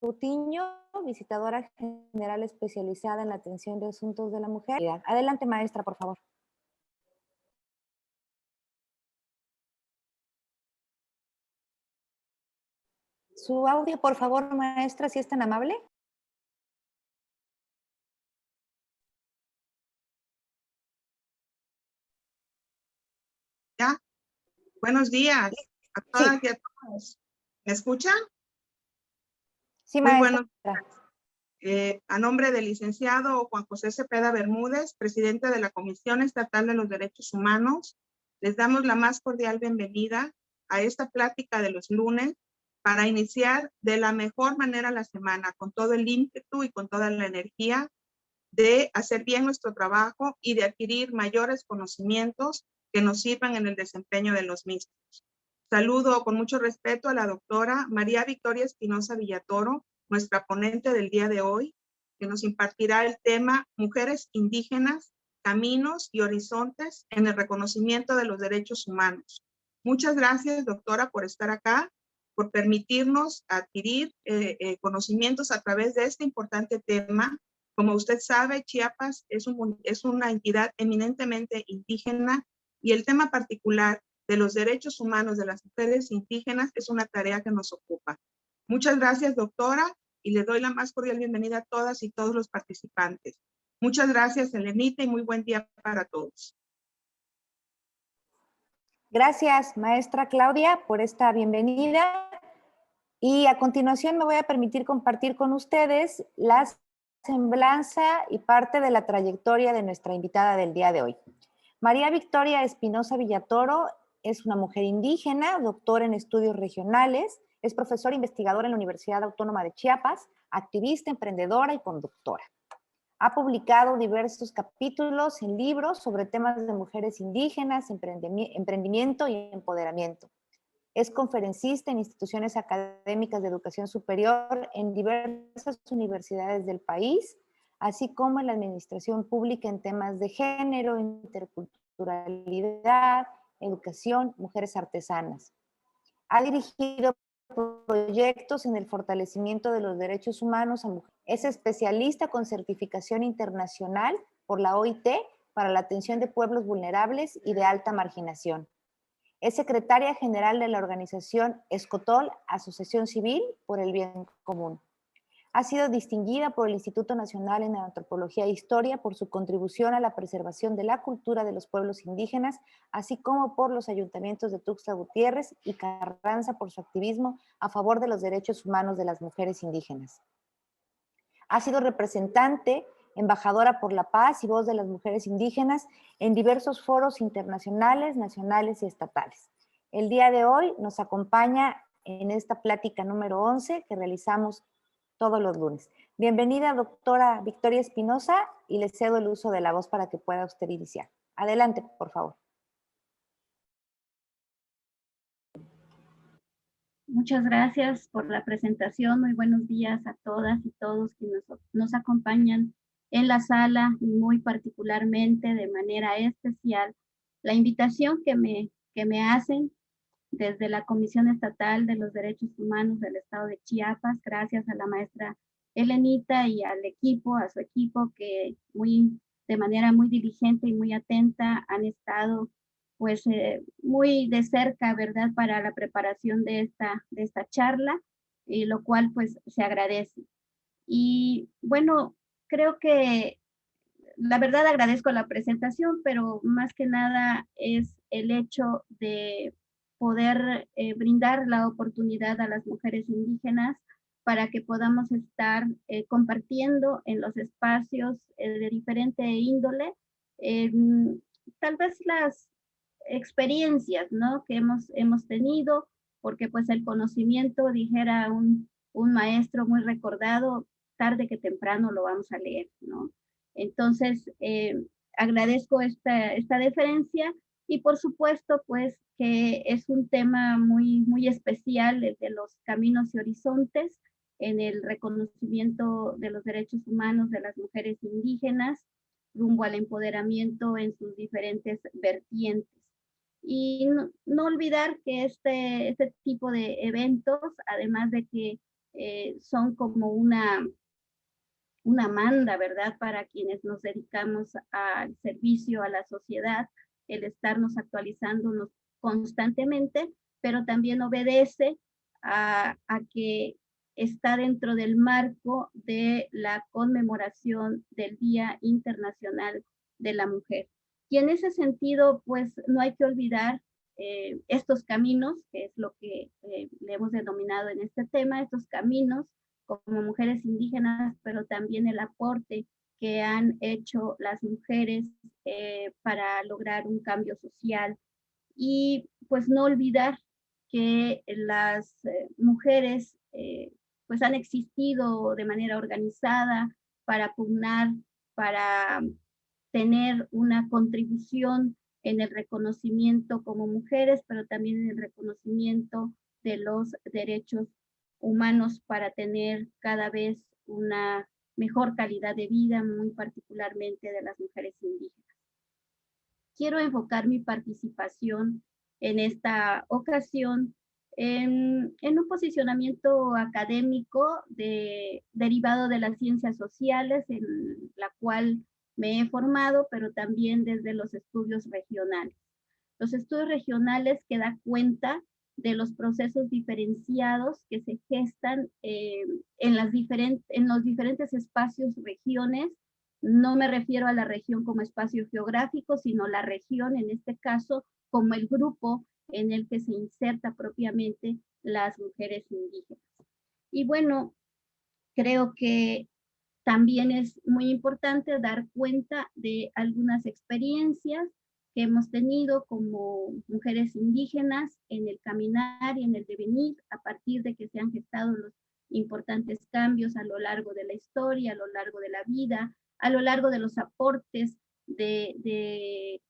Coutinho, visitadora general especializada en la atención de asuntos de la mujer. Adelante, maestra, por favor. Su audio, por favor, maestra, si es tan amable. Ya, buenos días a todas y a todos. ¿Me escuchan? Sí, Muy maestra. buenos días. A nombre del licenciado Juan José Cepeda Bermúdez, presidente de la Comisión Estatal de los Derechos Humanos, les damos la más cordial bienvenida a esta plática de los lunes para iniciar de la mejor manera la semana, con todo el ímpetu y con toda la energía de hacer bien nuestro trabajo y de adquirir mayores conocimientos que nos sirvan en el desempeño de los mismos. Saludo con mucho respeto a la doctora María Victoria Espinosa Villatoro, nuestra ponente del día de hoy, que nos impartirá el tema Mujeres Indígenas, Caminos y Horizontes en el reconocimiento de los derechos humanos. Muchas gracias, doctora, por estar acá, por permitirnos adquirir conocimientos a través de este importante tema. Como usted sabe, Chiapas es una entidad eminentemente indígena y el tema particular de los derechos humanos de las mujeres indígenas es una tarea que nos ocupa. Muchas gracias, doctora, y le doy la más cordial bienvenida a todas y todos los participantes. Muchas gracias, Elenita, y muy buen día para todos. Gracias, maestra Claudia, por esta bienvenida. Y a continuación me voy a permitir compartir con ustedes la semblanza y parte de la trayectoria de nuestra invitada del día de hoy. María Victoria Espinosa Villatoro es una mujer indígena, doctora en estudios regionales, es profesora investigadora en la Universidad Autónoma de Chiapas, activista, emprendedora y conductora. Ha publicado diversos capítulos en libros sobre temas de mujeres indígenas, emprendimiento y empoderamiento. Es conferencista en instituciones académicas de educación superior en diversas universidades del país, así como en la administración pública en temas de género, interculturalidad, educación, mujeres artesanas. Ha dirigido proyectos en el fortalecimiento de los derechos humanos a mujeres. Es especialista con certificación internacional por la OIT para la atención de pueblos vulnerables y de alta marginación. Es secretaria general de la organización Escotol, Asociación Civil por el Bien Común. Ha sido distinguida por el Instituto Nacional en Antropología e Historia por su contribución a la preservación de la cultura de los pueblos indígenas, así como por los ayuntamientos de Tuxtla Gutiérrez y Carranza por su activismo a favor de los derechos humanos de las mujeres indígenas. Ha sido representante, embajadora por la paz y voz de las mujeres indígenas en diversos foros internacionales, nacionales y estatales. El día de hoy nos acompaña en esta plática número 11 que realizamos todos los lunes. Bienvenida, doctora Victoria Espinosa, y le cedo el uso de la voz para que pueda usted iniciar. Adelante, por favor. Muchas gracias por la presentación. Muy buenos días a todas y todos quienes nos acompañan en la sala y muy particularmente de manera especial la invitación que me hacen desde la Comisión Estatal de los Derechos Humanos del Estado de Chiapas, gracias a la maestra Elenita y al equipo, a su equipo que de manera muy diligente y muy atenta han estado pues muy de cerca, ¿verdad?, para la preparación de esta charla, y lo cual pues se agradece. Y bueno, creo que la verdad agradezco la presentación, pero más que nada es el hecho de poder brindar la oportunidad a las mujeres indígenas para que podamos estar compartiendo en los espacios de diferente índole, tal vez las experiencias, ¿no?, que hemos tenido, porque pues el conocimiento, dijera un maestro muy recordado, tarde que temprano lo vamos a leer, ¿no? Entonces, agradezco esta deferencia y por supuesto, pues, que es un tema muy especial, el de los caminos y horizontes en el reconocimiento de los derechos humanos de las mujeres indígenas rumbo al empoderamiento en sus diferentes vertientes. Y no olvidar que este tipo de eventos, además de que son como una manda, ¿verdad? Para quienes nos dedicamos al servicio a la sociedad, el estarnos actualizándonos constantemente, pero también obedece a que está dentro del marco de la conmemoración del Día Internacional de la Mujer. Y en ese sentido, pues no hay que olvidar estos caminos, que es lo que le hemos denominado en este tema, estos caminos como mujeres indígenas, pero también el aporte que han hecho las mujeres para lograr un cambio social. Y pues no olvidar que las mujeres pues han existido de manera organizada para pugnar, para tener una contribución en el reconocimiento como mujeres, pero también en el reconocimiento de los derechos humanos para tener cada vez una mejor calidad de vida, muy particularmente de las mujeres indígenas. Quiero enfocar mi participación en esta ocasión en un posicionamiento académico derivado de las ciencias sociales, en la cual me he formado, pero también desde los estudios regionales. Los estudios regionales que dan cuenta de los procesos diferenciados que se gestan en los diferentes espacios, regiones. No me refiero a la región como espacio geográfico, sino la región, en este caso, como el grupo en el que se inserta propiamente las mujeres indígenas. Y bueno, creo que también es muy importante dar cuenta de algunas experiencias que hemos tenido como mujeres indígenas en el caminar y en el devenir a partir de que se han gestado los importantes cambios a lo largo de la historia, a lo largo de la vida, a lo largo de los aportes de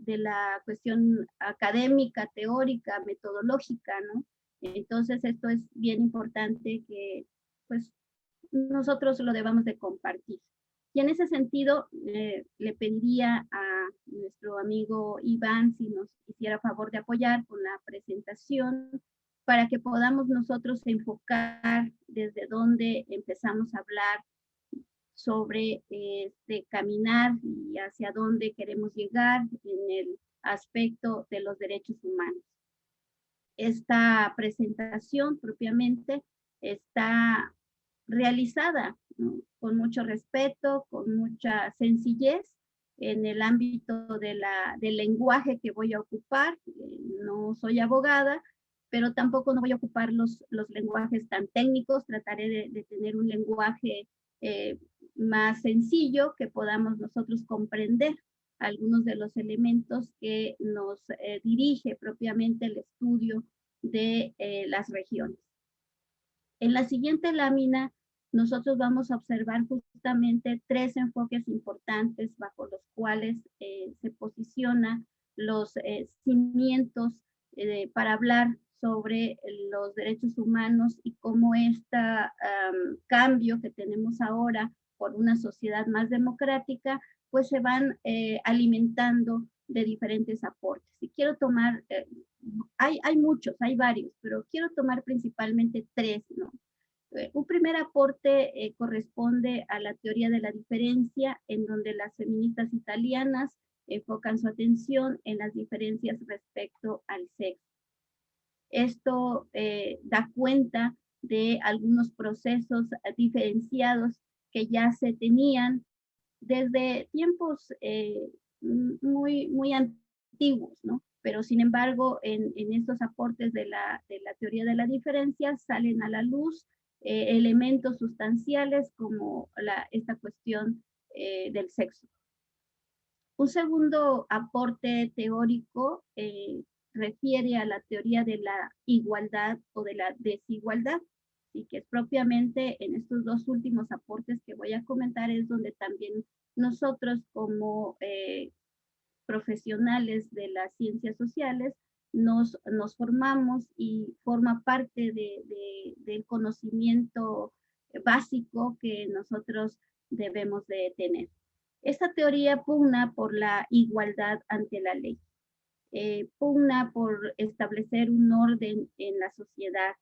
la cuestión académica, teórica, metodológica, ¿no? Entonces esto es bien importante que pues nosotros lo debamos de compartir. Y en ese sentido, le pediría a nuestro amigo Iván si nos hiciera favor de apoyar con la presentación para que podamos nosotros enfocar desde dónde empezamos a hablar sobre caminar y hacia dónde queremos llegar en el aspecto de los derechos humanos. Esta presentación propiamente está realizada, ¿no?, con mucho respeto, con mucha sencillez en el ámbito del lenguaje que voy a ocupar. No soy abogada, pero tampoco no voy a ocupar los lenguajes tan técnicos. Trataré de tener un lenguaje más sencillo que podamos nosotros comprender algunos de los elementos que nos dirige propiamente el estudio de las regiones. En la siguiente lámina, nosotros vamos a observar justamente tres enfoques importantes bajo los cuales se posiciona los cimientos para hablar sobre los derechos humanos y cómo este cambio que tenemos ahora por una sociedad más democrática, pues se van alimentando de diferentes aportes. Y quiero tomar, hay muchos, hay varios, pero quiero tomar principalmente tres, ¿no? Un primer aporte corresponde a la teoría de la diferencia, en donde las feministas italianas enfocan su atención en las diferencias respecto al sexo. Esto da cuenta de algunos procesos diferenciados que ya se tenían desde tiempos muy antiguos, ¿no? Pero sin embargo, en estos aportes de la teoría de la diferencia salen a la luz elementos sustanciales como esta cuestión del sexo. Un segundo aporte teórico refiere a la teoría de la igualdad o de la desigualdad, y que es propiamente en estos dos últimos aportes que voy a comentar es donde también nosotros como profesionales de las ciencias sociales nos formamos y forma parte del conocimiento básico que nosotros debemos de tener. Esta teoría pugna por la igualdad ante la ley, pugna por establecer un orden en la sociedad,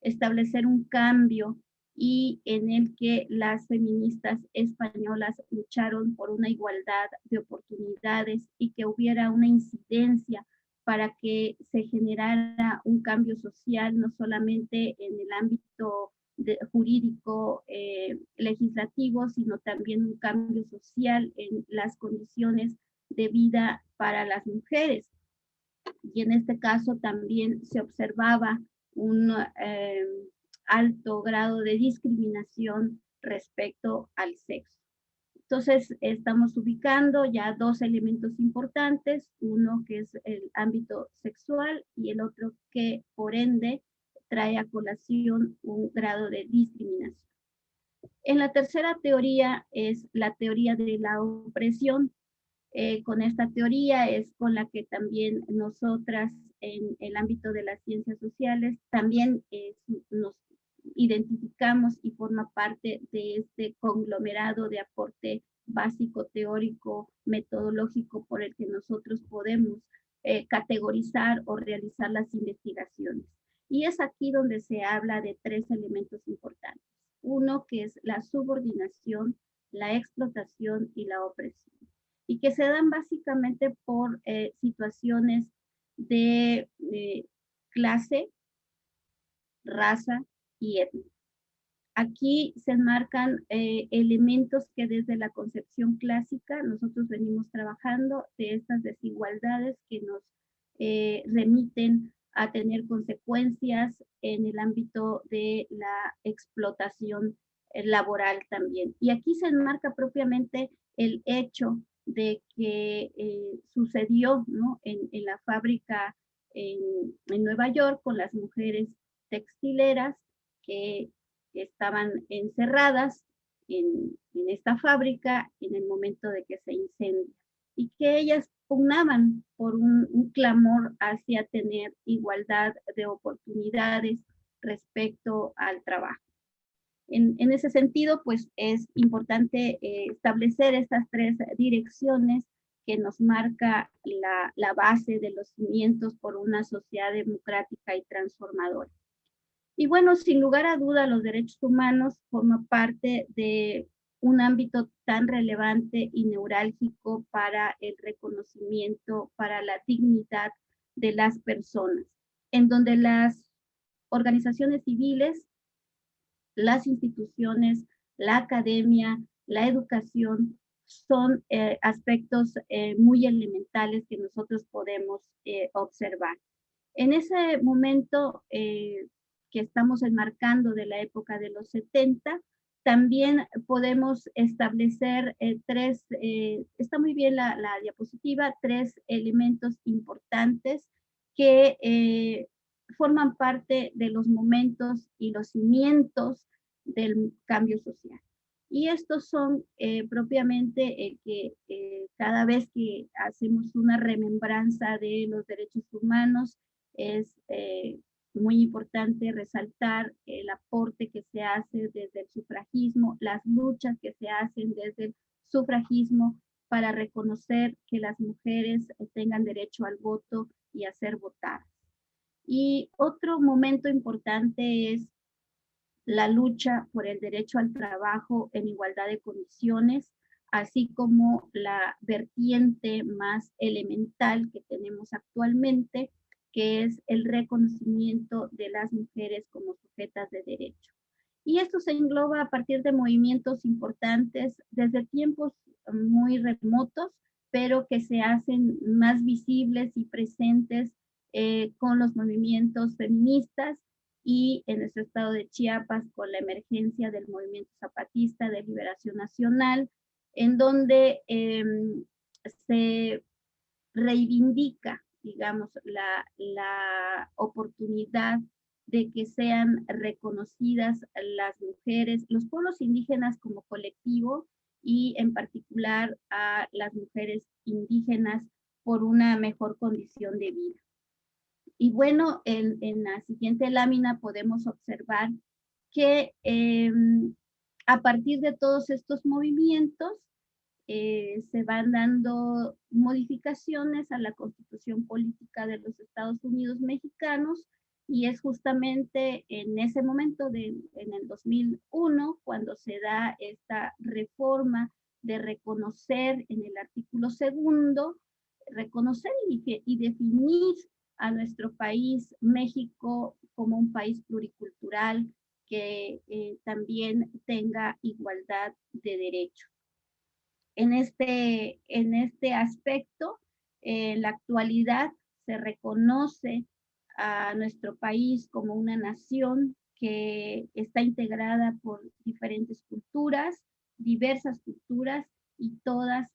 establecer un cambio y en el que las feministas españolas lucharon por una igualdad de oportunidades y que hubiera una incidencia para que se generara un cambio social, no solamente en el ámbito jurídico legislativo, sino también un cambio social en las condiciones de vida para las mujeres. Y en este caso también se observaba un alto grado de discriminación respecto al sexo. Entonces, estamos ubicando ya dos elementos importantes, uno que es el ámbito sexual y el otro que, por ende, trae a colación un grado de discriminación. En la tercera teoría es la teoría de la opresión. Con esta teoría es con la que también nosotras en el ámbito de las ciencias sociales también nos identificamos y forma parte de este conglomerado de aporte básico, teórico, metodológico por el que nosotros podemos categorizar o realizar las investigaciones. Y es aquí donde se habla de tres elementos importantes. Uno que es la subordinación, la explotación y la opresión. Y que se dan básicamente por situaciones de clase, raza y etnia. Aquí se enmarcan elementos que desde la concepción clásica nosotros venimos trabajando de estas desigualdades que nos remiten a tener consecuencias en el ámbito de la explotación laboral también. Y aquí se enmarca propiamente el hecho de que sucedió, ¿no?, en la fábrica en Nueva York con las mujeres textileras que estaban encerradas en esta fábrica en el momento de que se incendia y que ellas pugnaban por un clamor hacia tener igualdad de oportunidades respecto al trabajo. En ese sentido, pues es importante establecer estas tres direcciones que nos marca la base de los cimientos por una sociedad democrática y transformadora. Y bueno, sin lugar a duda, los derechos humanos forman parte de un ámbito tan relevante y neurálgico para el reconocimiento, para la dignidad de las personas, en donde las organizaciones civiles, las instituciones, la academia, la educación, son aspectos muy elementales que nosotros podemos observar. En ese momento que estamos enmarcando de la época de los 70, también podemos establecer está muy bien la diapositiva, tres elementos importantes que forman parte de los momentos y los cimientos del cambio social. Y estos son propiamente que cada vez que hacemos una remembranza de los derechos humanos, es muy importante resaltar el aporte que se hace desde el sufragismo, las luchas que se hacen desde el sufragismo para reconocer que las mujeres tengan derecho al voto y a ser votadas. Y otro momento importante es la lucha por el derecho al trabajo en igualdad de condiciones, así como la vertiente más elemental que tenemos actualmente, que es el reconocimiento de las mujeres como sujetas de derecho. Y esto se engloba a partir de movimientos importantes desde tiempos muy remotos, pero que se hacen más visibles y presentes con los movimientos feministas y en nuestro estado de Chiapas con la emergencia del movimiento zapatista de liberación nacional, en donde se reivindica, digamos, la oportunidad de que sean reconocidas las mujeres, los pueblos indígenas como colectivo y en particular a las mujeres indígenas por una mejor condición de vida. Y bueno, en la siguiente lámina podemos observar que a partir de todos estos movimientos se van dando modificaciones a la Constitución Política de los Estados Unidos Mexicanos y es justamente en ese momento, en el 2001, cuando se da esta reforma de reconocer en el artículo segundo, reconocer y definir a nuestro país, México, como un país pluricultural que también tenga igualdad de derechos. En este aspecto, en la actualidad se reconoce a nuestro país como una nación que está integrada por diferentes culturas, diversas culturas y todas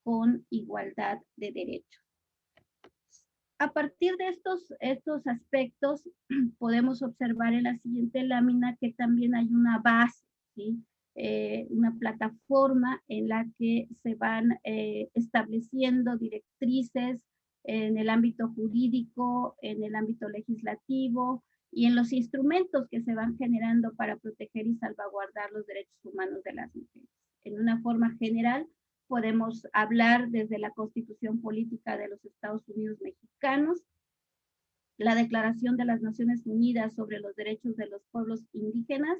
con igualdad de derechos. A partir de estos aspectos, podemos observar en la siguiente lámina que también hay una base, ¿sí? Una plataforma en la que se van estableciendo directrices en el ámbito jurídico, en el ámbito legislativo y en los instrumentos que se van generando para proteger y salvaguardar los derechos humanos de las mujeres. En una forma general, podemos hablar desde la Constitución Política de los Estados Unidos Mexicanos, la Declaración de las Naciones Unidas sobre los Derechos de los Pueblos Indígenas,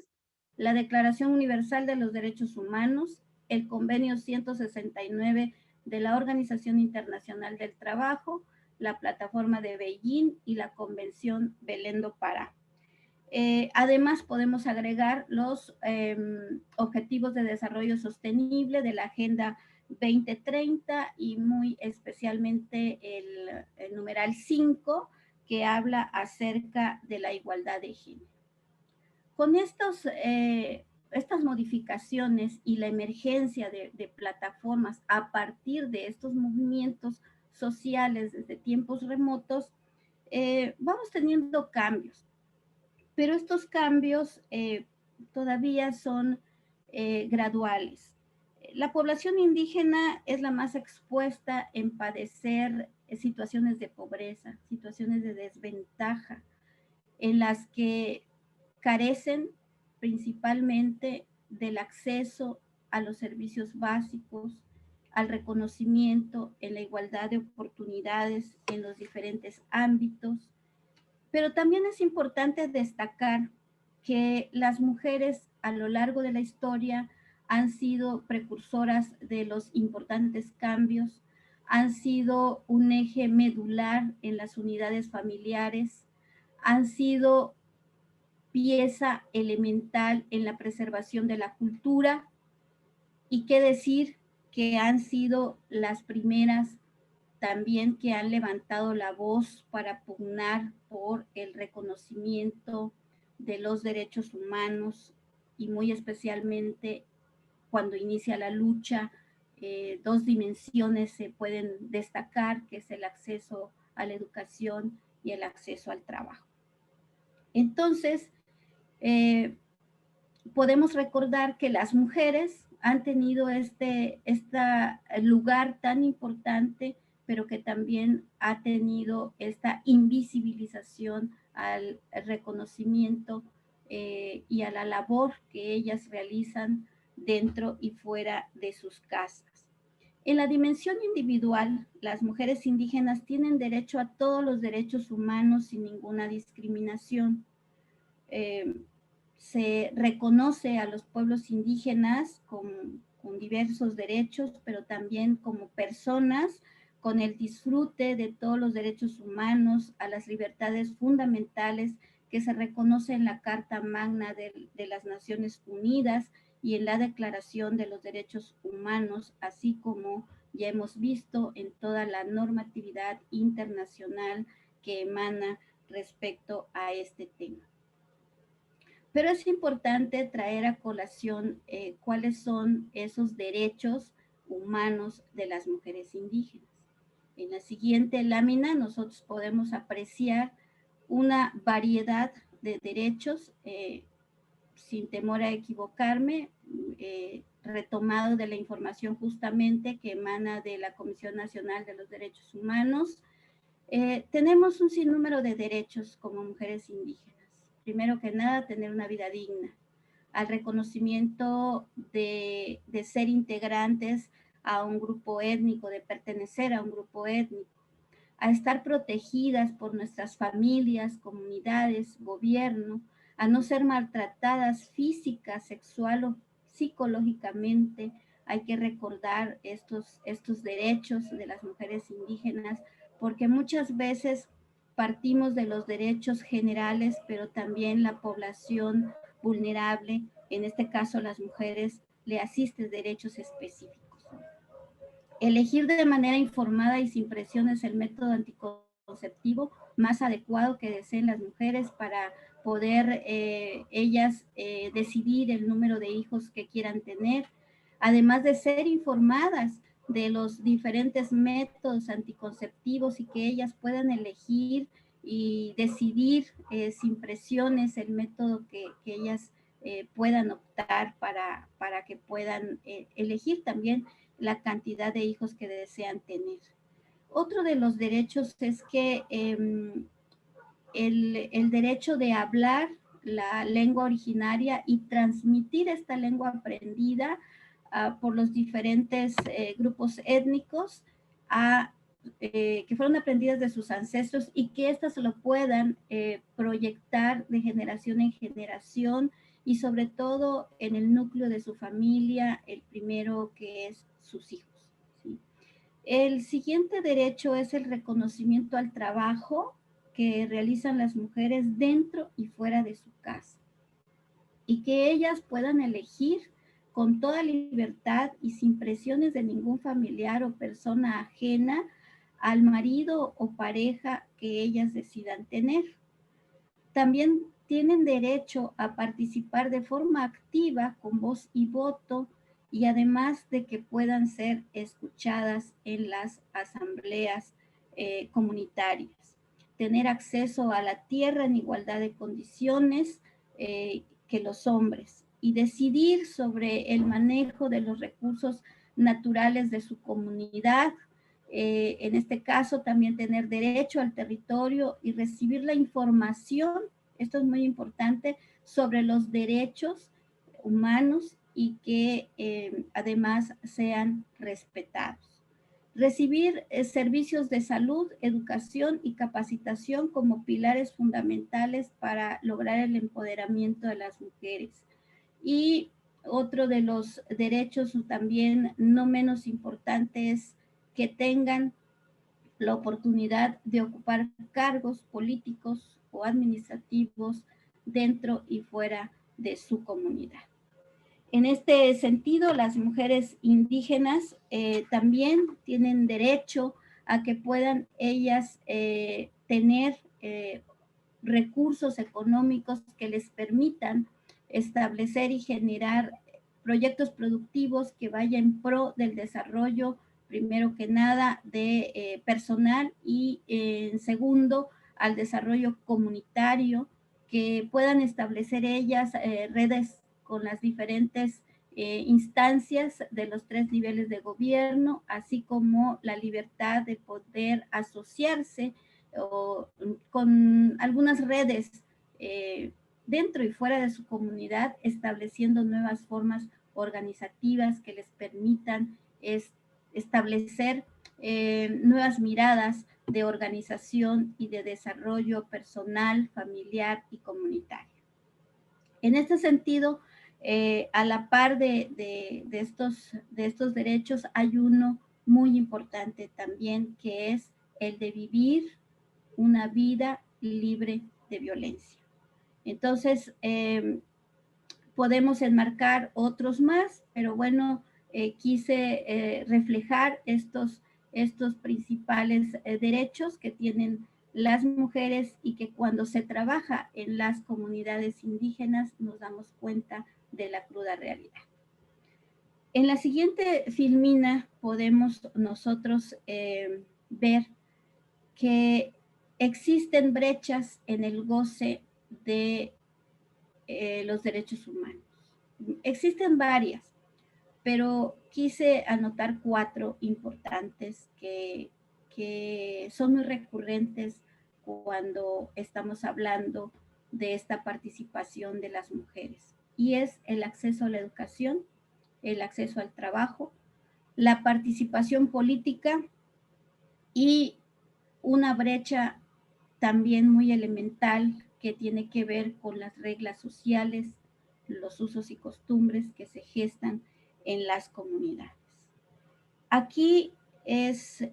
la Declaración Universal de los Derechos Humanos, el Convenio 169 de la Organización Internacional del Trabajo, la Plataforma de Beijing y la Convención Belén do Pará. Además, podemos agregar los Objetivos de Desarrollo Sostenible de la Agenda 2030 y muy especialmente el numeral 5, que habla acerca de la igualdad de género. Con estas modificaciones y la emergencia de plataformas a partir de estos movimientos sociales desde tiempos remotos, vamos teniendo cambios. Pero estos cambios todavía son graduales. La población indígena es la más expuesta en padecer situaciones de pobreza, situaciones de desventaja, en las que carecen principalmente del acceso a los servicios básicos, al reconocimiento en la igualdad de oportunidades en los diferentes ámbitos. Pero también es importante destacar que las mujeres a lo largo de la historia han sido precursoras de los importantes cambios, han sido un eje medular en las unidades familiares, han sido pieza elemental en la preservación de la cultura y qué decir que han sido las primeras también que han levantado la voz para pugnar por el reconocimiento de los derechos humanos y muy especialmente cuando inicia la lucha, dos dimensiones se pueden destacar, que es el acceso a la educación y el acceso al trabajo. Entonces, podemos recordar que las mujeres han tenido este lugar tan importante, pero que también ha tenido esta invisibilización al reconocimiento y a la labor que ellas realizan dentro y fuera de sus casas. En la dimensión individual, las mujeres indígenas tienen derecho a todos los derechos humanos sin ninguna discriminación. Se reconoce a los pueblos indígenas con diversos derechos, pero también como personas con el disfrute de todos los derechos humanos, a las libertades fundamentales que se reconoce en la Carta Magna de las Naciones Unidas y en la Declaración de los Derechos Humanos, así como ya hemos visto en toda la normatividad internacional que emana respecto a este tema. Pero es importante traer a colación cuáles son esos derechos humanos de las mujeres indígenas. En la siguiente lámina nosotros podemos apreciar una variedad de derechos, sin temor a equivocarme, retomado de la información justamente que emana de la Comisión Nacional de los Derechos Humanos. Tenemos un sinnúmero de derechos como mujeres indígenas. Primero que nada, tener una vida digna, al reconocimiento de ser integrantes a un grupo étnico, de pertenecer a un grupo étnico, a estar protegidas por nuestras familias, comunidades, gobierno, a no ser maltratadas física, sexual o psicológicamente. Hay que recordar estos derechos de las mujeres indígenas, porque muchas veces partimos de los derechos generales, pero también la población vulnerable, en este caso las mujeres, le asisten derechos específicos. Elegir de manera informada y sin presiones el método anticonceptivo más adecuado que deseen las mujeres para poder ellas decidir el número de hijos que quieran tener, además de ser informadas de los diferentes métodos anticonceptivos y que ellas puedan elegir y decidir sin presiones el método que ellas puedan optar para que puedan elegir también la cantidad de hijos que desean tener. Otro de los derechos es que el derecho de hablar la lengua originaria y transmitir esta lengua aprendida por los diferentes grupos étnicos que fueron aprendidas de sus ancestros y que éstas lo puedan proyectar de generación en generación y sobre todo en el núcleo de su familia, el primero que es sus hijos. ¿Sí? El siguiente derecho es el reconocimiento al trabajo que realizan las mujeres dentro y fuera de su casa y que ellas puedan elegir con toda libertad y sin presiones de ningún familiar o persona ajena al marido o pareja que ellas decidan tener. También tienen derecho a participar de forma activa con voz y voto y además de que puedan ser escuchadas en las asambleas comunitarias. Tener acceso a la tierra en igualdad de condiciones que los hombres y decidir sobre el manejo de los recursos naturales de su comunidad. En este caso, también tener derecho al territorio y recibir la información, esto es muy importante, sobre los derechos humanos y que además sean respetados. Recibir servicios de salud, educación y capacitación como pilares fundamentales para lograr el empoderamiento de las mujeres. Y otro de los derechos también no menos importante es que tengan la oportunidad de ocupar cargos políticos o administrativos dentro y fuera de su comunidad. En este sentido, las mujeres indígenas también tienen derecho a que puedan ellas tener recursos económicos que les permitan establecer y generar proyectos productivos que vayan en pro del desarrollo, primero que nada, de personal y en segundo, al desarrollo comunitario, que puedan establecer ellas redes con las diferentes instancias de los 3 niveles de gobierno, así como la libertad de poder asociarse o con algunas redes dentro y fuera de su comunidad, estableciendo nuevas formas organizativas que les permitan establecer nuevas miradas de organización y de desarrollo personal, familiar y comunitario. En este sentido, a la par de estos derechos, hay uno muy importante también, que es el de vivir una vida libre de violencia. Entonces, podemos enmarcar otros más, pero bueno, quise reflejar estos principales derechos que tienen las mujeres y que cuando se trabaja en las comunidades indígenas nos damos cuenta de la cruda realidad. En la siguiente filmina podemos nosotros ver que existen brechas en el goce de los derechos humanos. Existen varias, pero quise anotar 4 importantes que son muy recurrentes cuando estamos hablando de esta participación de las mujeres. Y es el acceso a la educación, el acceso al trabajo, la participación política y una brecha también muy elemental que tiene que ver con las reglas sociales, los usos y costumbres que se gestan en las comunidades. Aquí es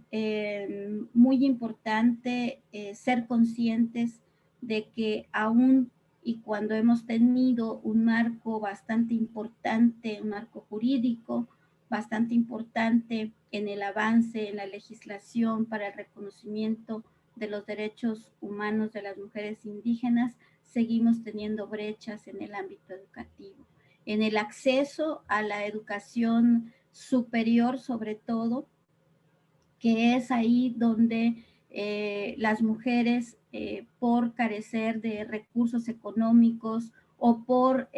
muy importante ser conscientes de que aún y cuando hemos tenido un marco bastante importante, un marco jurídico bastante importante en el avance en la legislación para el reconocimiento de los derechos humanos de las mujeres indígenas, seguimos teniendo brechas en el ámbito educativo, en el acceso a la educación superior sobre todo, que es ahí donde las mujeres, por carecer de recursos económicos o por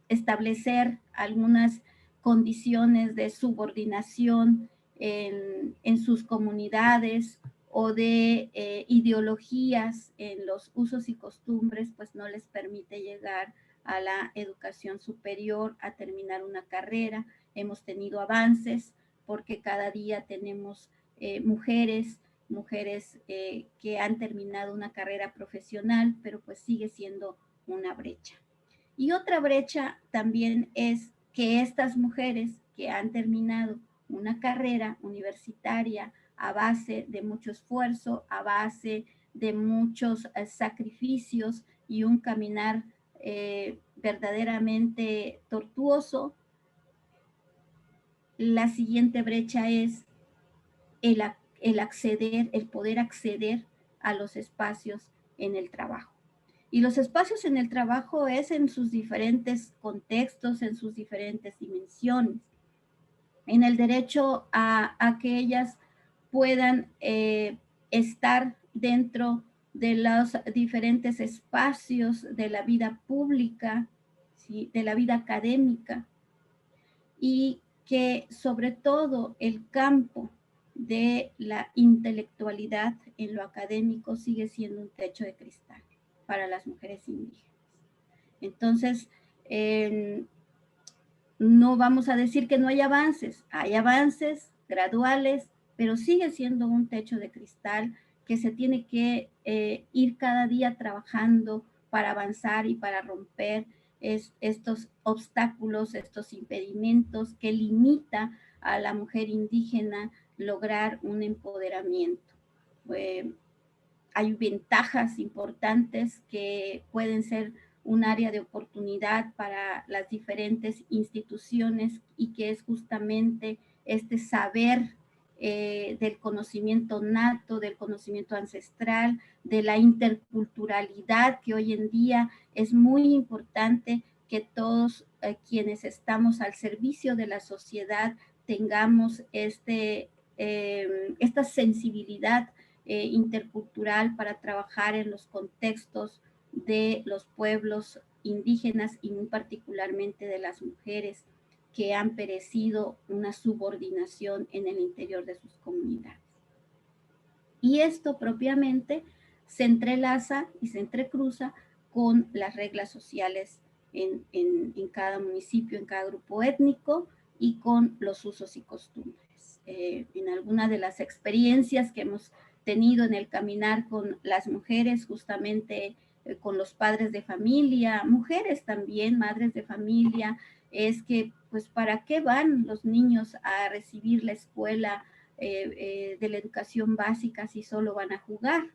establecer algunas condiciones de subordinación en sus comunidades o de ideologías en los usos y costumbres, pues no les permite llegar a la educación superior, a terminar una carrera. Hemos tenido avances porque cada día tenemos mujeres que han terminado una carrera profesional, pero pues sigue siendo una brecha. Y otra brecha también es que estas mujeres que han terminado una carrera universitaria a base de mucho esfuerzo, a base de muchos sacrificios y un caminar verdaderamente tortuoso, la siguiente brecha es el poder acceder a los espacios en el trabajo. Y los espacios en el trabajo es en sus diferentes contextos, en sus diferentes dimensiones, en el derecho a que ellas puedan estar dentro de los diferentes espacios de la vida pública, ¿sí? De la vida académica, y que sobre todo el campo de la intelectualidad en lo académico sigue siendo un techo de cristal para las mujeres indígenas. Entonces, no vamos a decir que no hay avances graduales, pero sigue siendo un techo de cristal que se tiene que ir cada día trabajando para avanzar y para romper estos obstáculos, estos impedimentos que limita a la mujer indígena lograr un empoderamiento. Hay ventajas importantes que pueden ser un área de oportunidad para las diferentes instituciones y que es justamente este saber del conocimiento nato, del conocimiento ancestral, de la interculturalidad, que hoy en día es muy importante que todos quienes estamos al servicio de la sociedad tengamos esta sensibilidad intercultural para trabajar en los contextos de los pueblos indígenas y muy particularmente de las mujeres que han perecido una subordinación en el interior de sus comunidades. Y esto propiamente se entrelaza y se entrecruza con las reglas sociales en cada municipio, en cada grupo étnico y con los usos y costumbres. En alguna de las experiencias que hemos tenido en el caminar con las mujeres, justamente con los padres de familia, mujeres también, madres de familia, es que, pues, ¿para qué van los niños a recibir la escuela de la educación básica si solo van a jugar?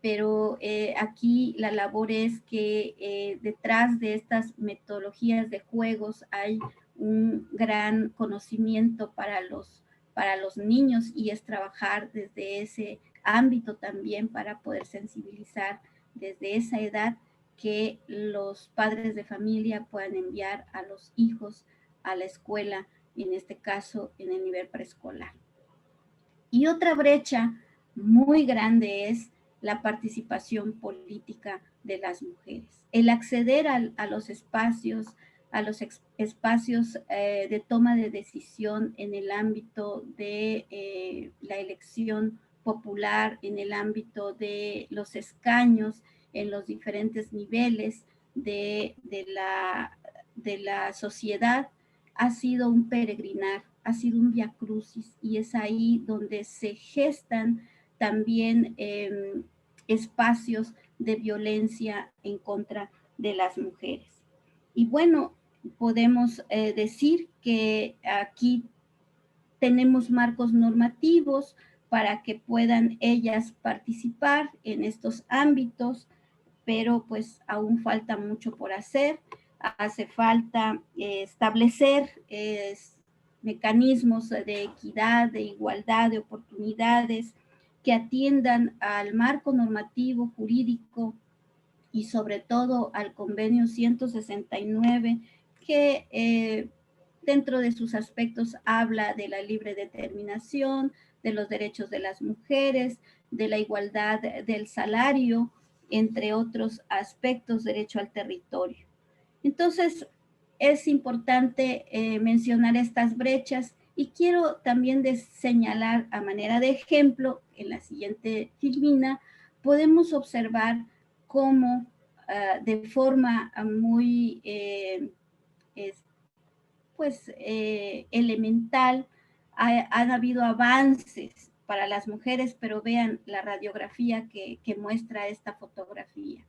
Pero aquí la labor es que detrás de estas metodologías de juegos hay un gran conocimiento para los niños y es trabajar desde ese ámbito también para poder sensibilizar desde esa edad que los padres de familia puedan enviar a los hijos a la escuela, en este caso en el nivel preescolar. Y otra brecha muy grande es la participación política de las mujeres. El acceder a los espacios, de toma de decisión en el ámbito de la elección popular, en el ámbito de los escaños, en los diferentes niveles de la sociedad, ha sido un peregrinar, ha sido un viacrucis y es ahí donde se gestan también espacios de violencia en contra de las mujeres. Y bueno, podemos decir que aquí tenemos marcos normativos para que puedan ellas participar en estos ámbitos, pero pues aún falta mucho por hacer. Hace falta establecer mecanismos de equidad, de igualdad, de oportunidades que atiendan al marco normativo jurídico y sobre todo al convenio 169 que dentro de sus aspectos habla de la libre determinación, de los derechos de las mujeres, de la igualdad del salario, entre otros aspectos, derecho al territorio. Entonces, es importante mencionar estas brechas y quiero también señalar a manera de ejemplo, en la siguiente filmina, podemos observar cómo de forma muy elemental han habido avances para las mujeres, pero vean la radiografía que muestra esta fotografía.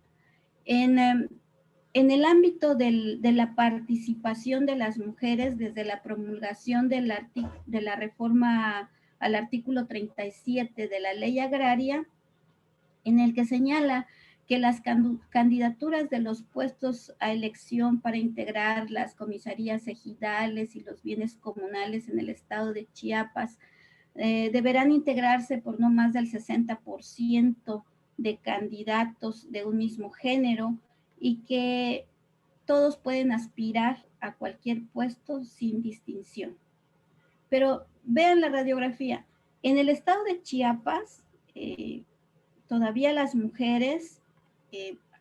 En el ámbito de la participación de las mujeres desde la promulgación de la reforma al artículo 37 de la ley agraria, en el que señala que las candidaturas de los puestos a elección para integrar las comisarías ejidales y los bienes comunales en el estado de Chiapas deberán integrarse por no más del 60% de candidatos de un mismo género y que todos pueden aspirar a cualquier puesto sin distinción. Pero vean la radiografía. En el estado de Chiapas, todavía las mujeres,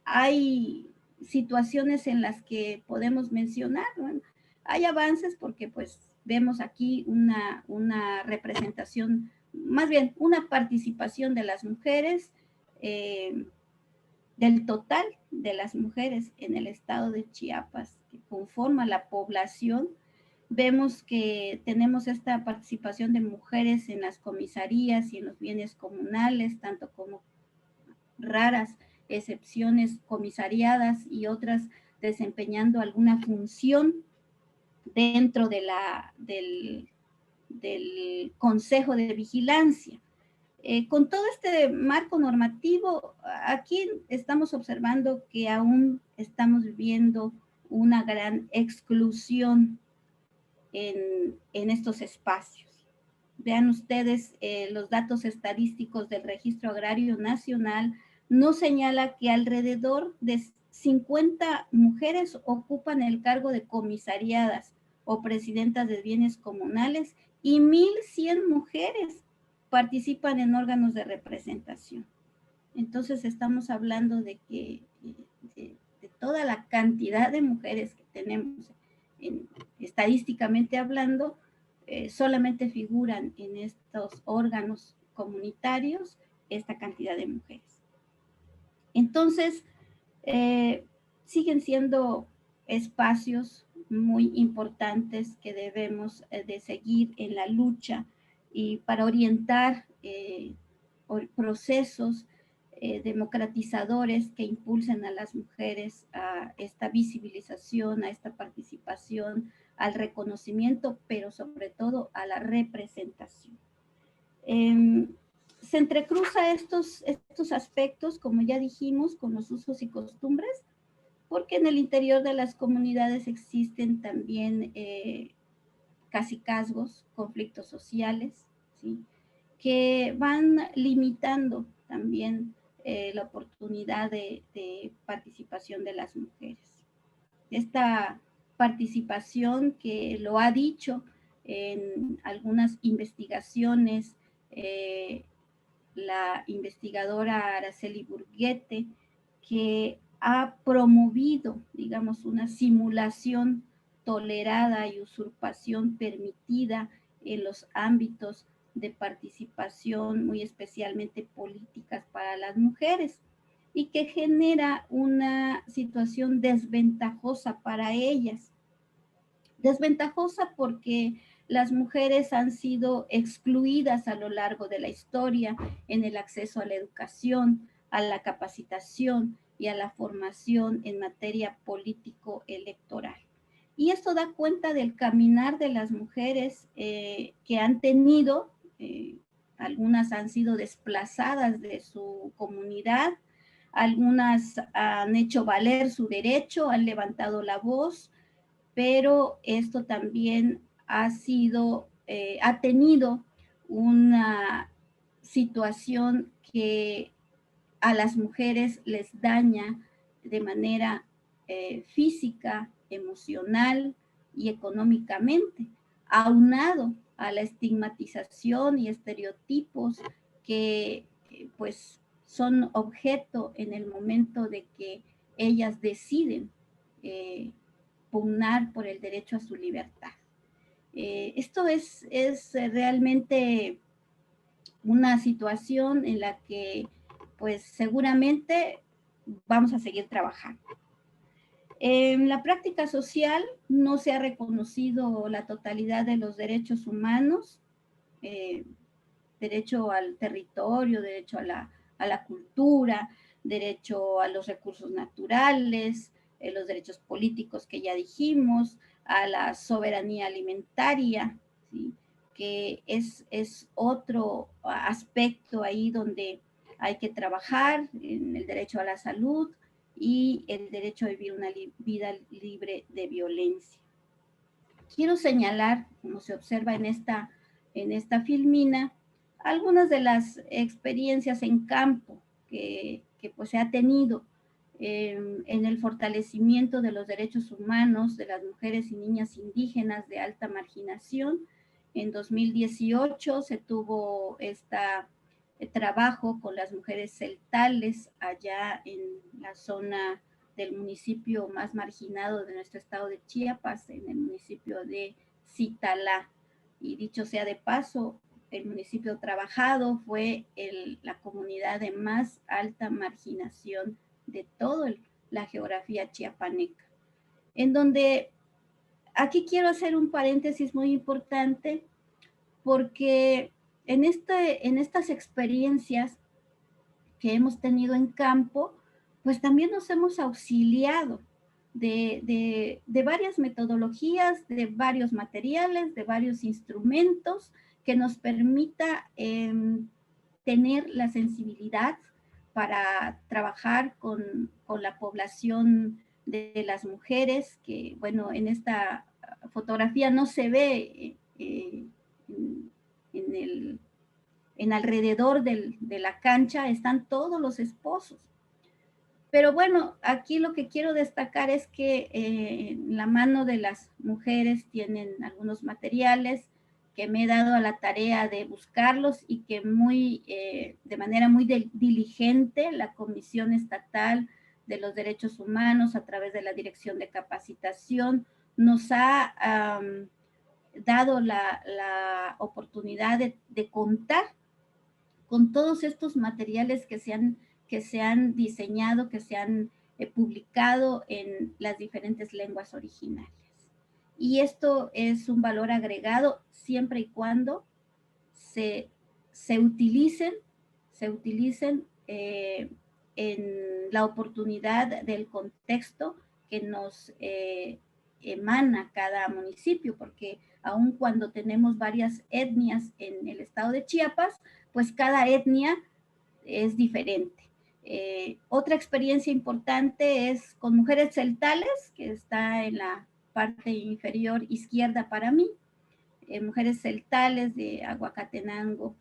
hay situaciones en las que podemos mencionar, bueno, hay avances porque pues vemos aquí una representación, más bien una participación de las mujeres, del total de las mujeres en el estado de Chiapas, que conforma la población. Vemos que tenemos esta participación de mujeres en las comisarías y en los bienes comunales, tanto como raras excepciones comisariadas y otras desempeñando alguna función dentro de del Consejo de Vigilancia. Con todo este marco normativo, aquí estamos observando que aún estamos viviendo una gran exclusión en estos espacios. Vean ustedes los datos estadísticos del Registro Agrario Nacional, nos señala que alrededor de 50 mujeres ocupan el cargo de comisariadas o presidentas de bienes comunales y 1,100 mujeres participan en órganos de representación. Entonces estamos hablando de que de toda la cantidad de mujeres que tenemos, estadísticamente hablando, solamente figuran en estos órganos comunitarios esta cantidad de mujeres. Entonces, siguen siendo espacios muy importantes que debemos de seguir en la lucha y para orientar procesos democratizadores que impulsen a las mujeres a esta visibilización, a esta participación, al reconocimiento, pero sobre todo a la representación. Se entrecruza estos aspectos, como ya dijimos, con los usos y costumbres, porque en el interior de las comunidades existen también cacicazgos, conflictos sociales, ¿sí?, que van limitando también la oportunidad de participación de las mujeres. Esta participación, que lo ha dicho en algunas investigaciones la investigadora Araceli Burguete, que ha promovido, digamos, una simulación tolerada y usurpación permitida en los ámbitos de participación, muy especialmente políticas para las mujeres, y que genera una situación desventajosa para ellas. desventajosa porque las mujeres han sido excluidas a lo largo de la historia en el acceso a la educación, a la capacitación y a la formación en materia político-electoral. Y esto da cuenta del caminar de las mujeres que han tenido, algunas han sido desplazadas de su comunidad, algunas han hecho valer su derecho, han levantado la voz, pero esto también ha tenido una situación que a las mujeres les daña de manera física, emocional y económicamente, aunado a la estigmatización y estereotipos que pues son objeto en el momento de que ellas deciden pugnar por el derecho a su libertad. Esto es realmente una situación en la que pues seguramente vamos a seguir trabajando. En la práctica social no se ha reconocido la totalidad de los derechos humanos, derecho al territorio, derecho a la cultura, derecho a los recursos naturales, los derechos políticos que ya dijimos, a la soberanía alimentaria, ¿sí? Que es otro aspecto ahí donde hay que trabajar, en el derecho a la salud y el derecho a vivir una vida libre de violencia. Quiero señalar, como se observa en esta filmina, algunas de las experiencias en campo que pues se ha tenido en el fortalecimiento de los derechos humanos de las mujeres y niñas indígenas de alta marginación. En 2018 se tuvo trabajo con las mujeres celtales allá en la zona del municipio más marginado de nuestro estado de Chiapas, en el municipio de Citalá. Y dicho sea de paso, el municipio trabajado fue la comunidad de más alta marginación de toda la geografía chiapaneca. En donde, aquí quiero hacer un paréntesis muy importante, porque en estas experiencias que hemos tenido en campo, pues también nos hemos auxiliado de varias metodologías, de varios materiales, de varios instrumentos que nos permita tener la sensibilidad para trabajar con la población de las mujeres, que bueno, en esta fotografía no se ve en alrededor de la cancha, están todos los esposos. Pero bueno, aquí lo que quiero destacar es que en la mano de las mujeres tienen algunos materiales que me he dado a la tarea de buscarlos y que de manera muy diligente la Comisión Estatal de los Derechos Humanos, a través de la Dirección de Capacitación, nos ha dado la oportunidad de contar con todos estos materiales que se han diseñado, que se han publicado en las diferentes lenguas originales. Y esto es un valor agregado siempre y cuando se utilicen en la oportunidad del contexto que nos emana cada municipio, porque aun cuando tenemos varias etnias en el estado de Chiapas, pues cada etnia es diferente. Otra experiencia importante es con mujeres celtales, que está en la parte inferior izquierda para mí, mujeres celtales de Aguacatenango,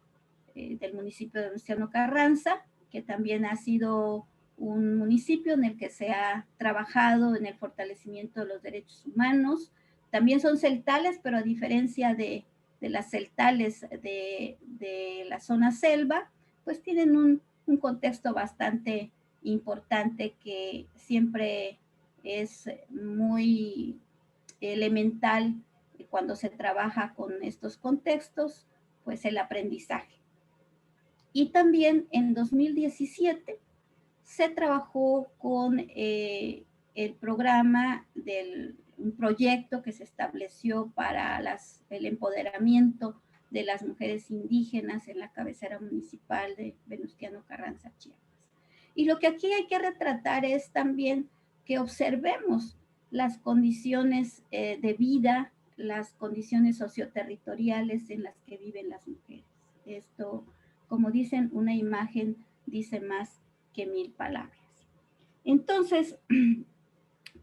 del municipio de Luciano Carranza, que también ha sido un municipio en el que se ha trabajado en el fortalecimiento de los derechos humanos. También son celtales, pero a diferencia de las celtales de la zona selva, pues tienen un contexto bastante importante que siempre es muy elemental cuando se trabaja con estos contextos, pues el aprendizaje. Y también en 2017 se trabajó con el programa del un proyecto que se estableció para el empoderamiento de las mujeres indígenas en la cabecera municipal de Venustiano Carranza, Chiapas. Y lo que aquí hay que retratar es también que observemos las condiciones de vida, las condiciones socioterritoriales en las que viven las mujeres. Esto, como dicen, una imagen dice más que 1000 palabras. Entonces,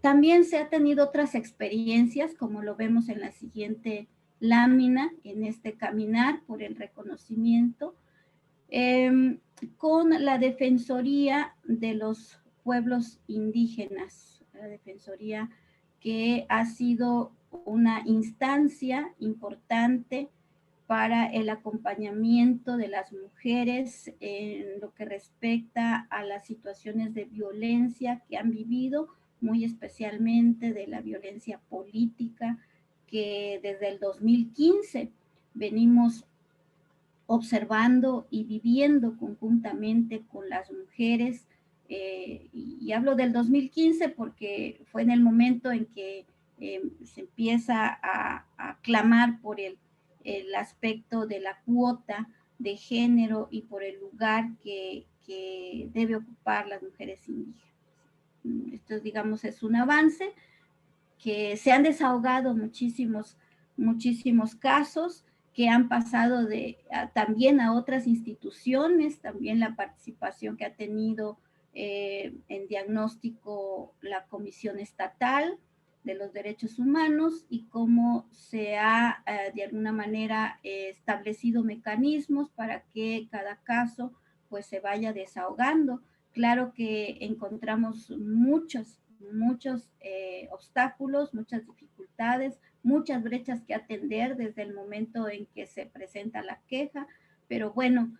también se ha tenido otras experiencias, como lo vemos en la siguiente lámina, en este caminar por el reconocimiento, con la Defensoría de los Pueblos Indígenas, la Defensoría que ha sido una instancia importante para el acompañamiento de las mujeres en lo que respecta a las situaciones de violencia que han vivido, muy especialmente de la violencia política que desde el 2015 venimos observando y viviendo conjuntamente con las mujeres. Y hablo del 2015 porque fue en el momento en que se empieza a clamar por el aspecto de la cuota de género y por el lugar que debe ocupar las mujeres indígenas. Esto, digamos, es un avance que se han desahogado muchísimos casos, que han pasado también a otras instituciones, también la participación que ha tenido en diagnóstico la Comisión Estatal de los Derechos Humanos y cómo se ha de alguna manera establecido mecanismos para que cada caso pues se vaya desahogando. Claro que encontramos muchos obstáculos, muchas dificultades, muchas brechas que atender desde el momento en que se presenta la queja, pero bueno,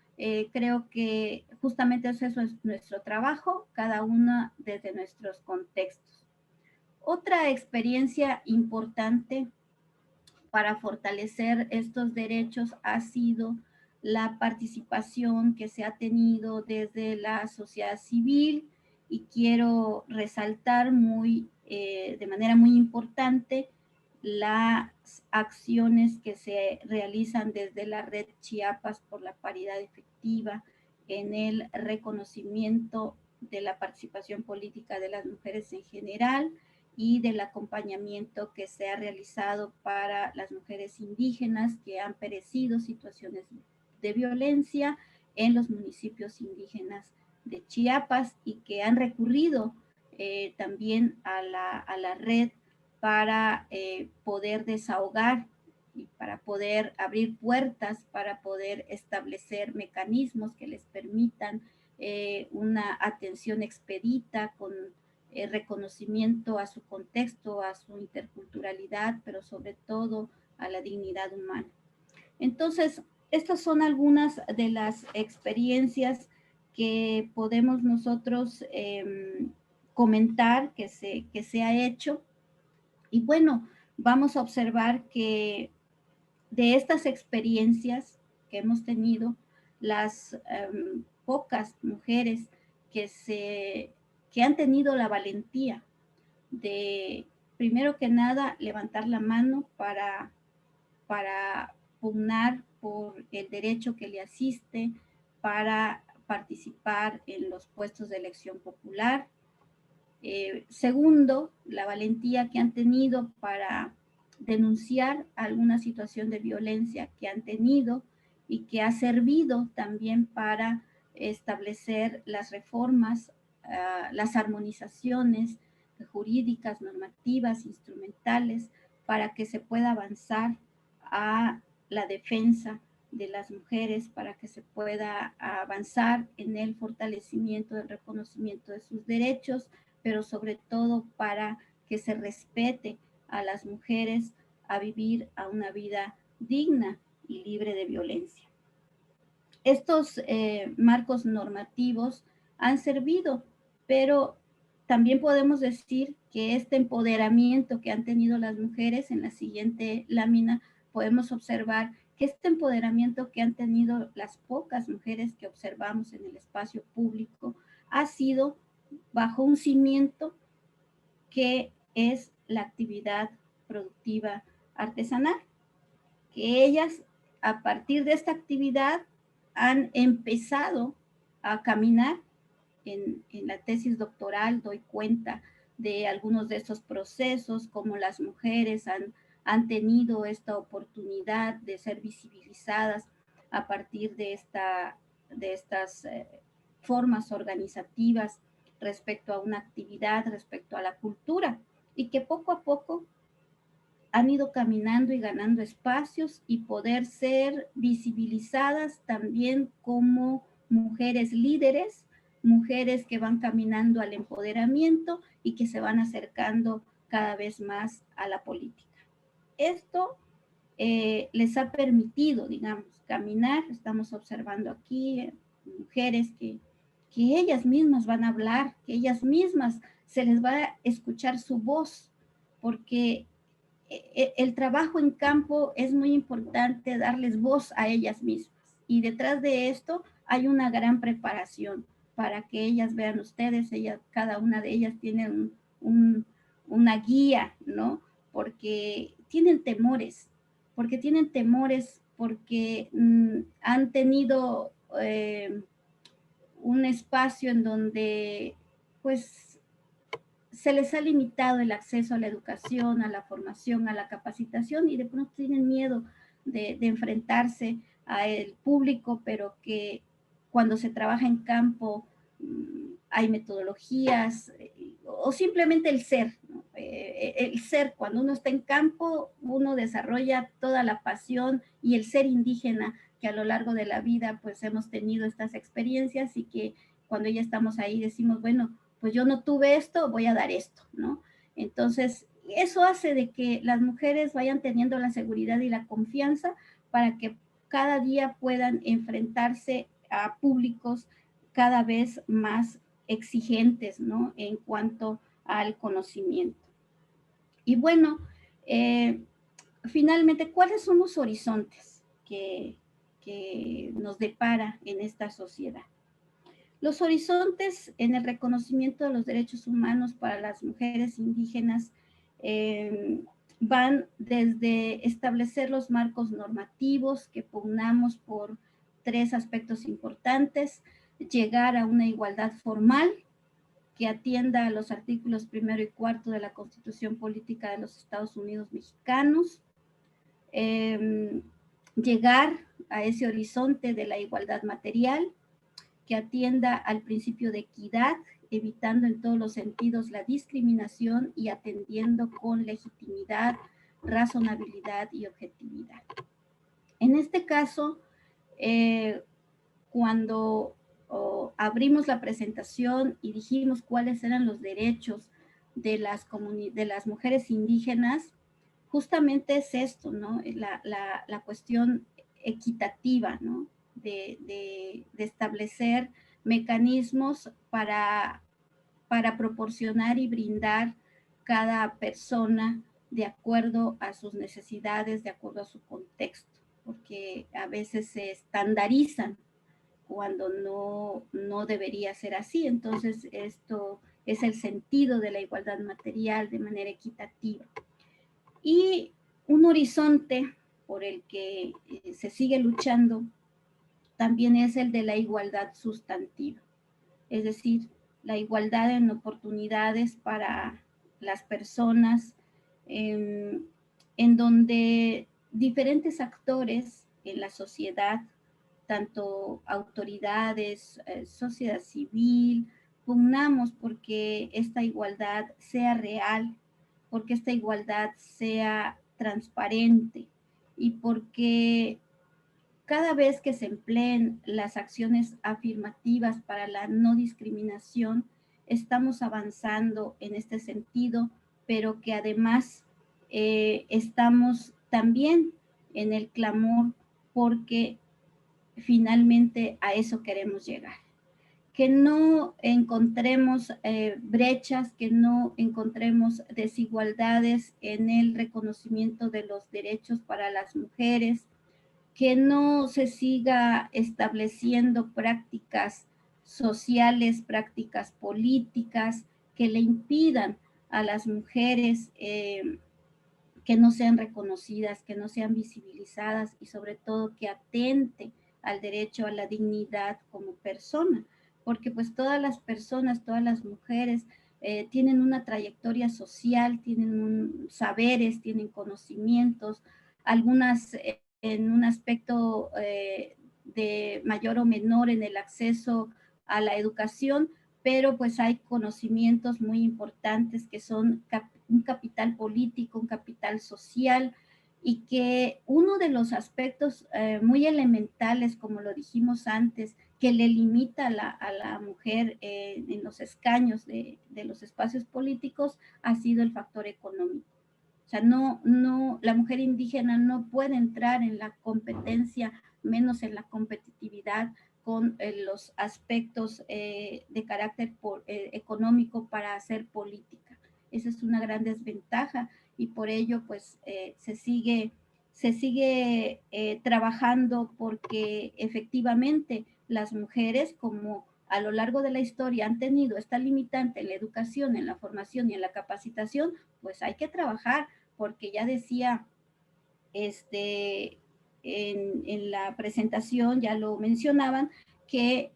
creo que justamente eso es nuestro trabajo, cada una desde nuestros contextos. Otra experiencia importante para fortalecer estos derechos ha sido la participación que se ha tenido desde la sociedad civil, y quiero resaltar de manera muy importante las acciones que se realizan desde la Red Chiapas por la Paridad Efectiva en el reconocimiento de la participación política de las mujeres en general y del acompañamiento que se ha realizado para las mujeres indígenas que han perecido situaciones de violencia en los municipios indígenas de Chiapas y que han recurrido también a la red para poder desahogar y para poder abrir puertas, para poder establecer mecanismos que les permitan una atención expedita con reconocimiento a su contexto, a su interculturalidad, pero sobre todo a la dignidad humana. Entonces, estas son algunas de las experiencias que podemos nosotros comentar que se ha hecho. Y bueno, vamos a observar que de estas experiencias que hemos tenido, las pocas mujeres que han tenido la valentía de, primero que nada, levantar la mano para pugnar por el derecho que le asiste, para participar en los puestos de elección popular. Segundo, la valentía que han tenido para denunciar alguna situación de violencia que han tenido y que ha servido también para establecer las reformas, las armonizaciones jurídicas, normativas, instrumentales, para que se pueda avanzar a la defensa de las mujeres, para que se pueda avanzar en el fortalecimiento del reconocimiento de sus derechos, pero sobre todo para que se respete a las mujeres a vivir a una vida digna y libre de violencia. Estos marcos normativos han servido, pero también podemos decir que este empoderamiento que han tenido las mujeres, en la siguiente lámina podemos observar que este empoderamiento que han tenido las pocas mujeres que observamos en el espacio público ha sido bajo un cimiento que es la actividad productiva artesanal, que ellas a partir de esta actividad han empezado a caminar. En la tesis doctoral doy cuenta de algunos de estos procesos, cómo las mujeres han tenido esta oportunidad de ser visibilizadas a partir de estas formas organizativas respecto a una actividad, respecto a la cultura, y que poco a poco han ido caminando y ganando espacios y poder ser visibilizadas también como mujeres líderes, mujeres que van caminando al empoderamiento y que se van acercando cada vez más a la política. Esto les ha permitido, digamos, caminar. Estamos observando aquí mujeres que ellas mismas van a hablar, que ellas mismas se les va a escuchar su voz, porque el trabajo en campo es muy importante, darles voz a ellas mismas. Y detrás de esto hay una gran preparación para que ellas vean ustedes, cada una de ellas tiene una guía, ¿no? Porque tienen temores, porque han tenido un espacio en donde pues se les ha limitado el acceso a la educación, a la formación, a la capacitación, y de pronto tienen miedo de enfrentarse al público, pero que cuando se trabaja en campo hay metodologías o simplemente el ser, ¿no? El ser, cuando uno está en campo, uno desarrolla toda la pasión y el ser indígena que a lo largo de la vida pues hemos tenido estas experiencias, y que cuando ya estamos ahí decimos, bueno, pues yo no tuve esto, voy a dar esto, ¿no? Entonces, eso hace de que las mujeres vayan teniendo la seguridad y la confianza para que cada día puedan enfrentarse a públicos cada vez más exigentes, ¿no? En cuanto al conocimiento. Y bueno, finalmente, ¿cuáles son los horizontes que nos depara en esta sociedad? Los horizontes en el reconocimiento de los derechos humanos para las mujeres indígenas van desde establecer los marcos normativos que pugnamos por 3 aspectos importantes: llegar a una igualdad formal que atienda a los artículos 1 y 4 de la Constitución Política de los Estados Unidos Mexicanos, llegar a ese horizonte de la igualdad material, que atienda al principio de equidad, evitando en todos los sentidos la discriminación y atendiendo con legitimidad, razonabilidad y objetividad. En este caso, cuando abrimos la presentación y dijimos cuáles eran los derechos de las mujeres indígenas, justamente es esto, ¿no? La cuestión equitativa, ¿no? De establecer mecanismos para proporcionar y brindar cada persona de acuerdo a sus necesidades, de acuerdo a su contexto, porque a veces se estandarizan cuando no debería ser así. Entonces, esto es el sentido de la igualdad material de manera equitativa. Y un horizonte por el que se sigue luchando también es el de la igualdad sustantiva, es decir, la igualdad en oportunidades para las personas, en donde diferentes actores en la sociedad, tanto autoridades, sociedad civil, pugnamos porque esta igualdad sea real, porque esta igualdad sea transparente, y porque cada vez que se empleen las acciones afirmativas para la no discriminación, estamos avanzando en este sentido, pero que además estamos también en el clamor porque finalmente a eso queremos llegar. Que no encontremos brechas, que no encontremos desigualdades en el reconocimiento de los derechos para las mujeres, que no se siga estableciendo prácticas sociales, prácticas políticas que le impidan a las mujeres que no sean reconocidas, que no sean visibilizadas y sobre todo que atente al derecho a la dignidad como persona, porque pues todas las personas, todas las mujeres tienen una trayectoria social, tienen saberes, tienen conocimientos, algunas en un aspecto de mayor o menor en el acceso a la educación, pero pues hay conocimientos muy importantes que son un capital político, un capital social, y que uno de los aspectos muy elementales, como lo dijimos antes, que le limita a la mujer en los escaños de los espacios políticos, ha sido el factor económico. O sea, la mujer indígena no puede entrar en la competencia, menos en la competitividad con los aspectos de carácter económico para hacer política. Esa es una gran desventaja y por ello pues se sigue trabajando porque efectivamente las mujeres, como a lo largo de la historia han tenido esta limitante en la educación, en la formación y en la capacitación, pues hay que trabajar, porque ya decía en la presentación, ya lo mencionaban, que